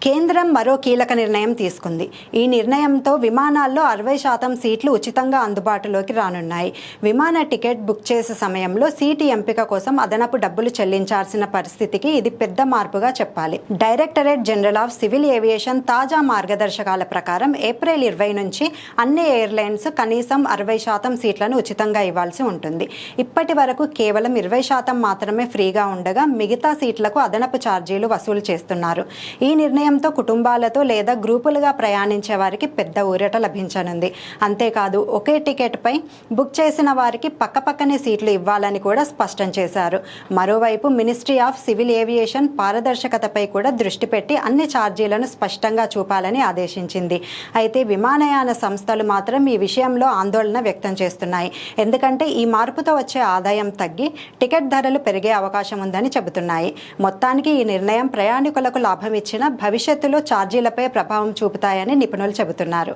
కేంద్రం మరో కీలక నిర్ణయం తీసుకుంది. ఈ నిర్ణయంతో విమానాల్లో 60% సీట్లు ఉచితంగా అందుబాటులోకి రానున్నాయి. విమాన టికెట్ బుక్ చేసే సమయంలో సీటు ఎంపిక కోసం అదనపు డబ్బులు చెల్లించాల్సిన పరిస్థితికి ఇది పెద్ద మార్పుగా చెప్పాలి. Directorate general of civil aviation తాజా మార్గదర్శకాల ప్రకారం ఏప్రిల్ 20 నుంచి అన్ని ఎయిర్లైన్స్ కనీసం 60% సీట్లను ఉచితంగా ఇవ్వాల్సి ఉంటుంది. ఇప్పటి వరకు కేవలం 20% మాత్రమే ఫ్రీగా ఉండగా మిగతా సీట్లకు అదనపు ఛార్జీలు వసూలు చేస్తున్నారు. ఈ నిర్ణయంతో కుటుంబాలతో లేదా గ్రూపులుగా ప్రయాణించే వారికి పెద్ద ఊరట లభించనుంది. అంతేకాదు ఒకే టికెట్ పై బుక్ చేసిన వారికి పక్కపక్కనే సీట్లు ఇవ్వాలని కూడా స్పష్టం చేశారు. మరోవైపు మినిస్ట్రీ ఆఫ్ సివిల్ ఏవియేషన్ పారదర్శకతపై కూడా దృష్టి పెట్టి అన్ని ఛార్జీలను స్పష్టంగా చూపాలని ఆదేశించింది. అయితే విమానయాన సంస్థలు మాత్రం ఈ విషయంలో ఆందోళన వ్యక్తం చేస్తున్నాయి. ఎందుకంటే ఈ మార్పుతో వచ్చే ఆదాయం తగ్గి టికెట్ ధరలు పెరిగే అవకాశం ఉందని చెబుతున్నాయి. మొత్తానికి ఈ నిర్ణయం ప్రయాణికులకు లాభం ఇచ్చిన భవిష్యత్తులో ఛార్జీలపై ప్రభావం చూపుతాయని నిపుణులు చెబుతున్నారు.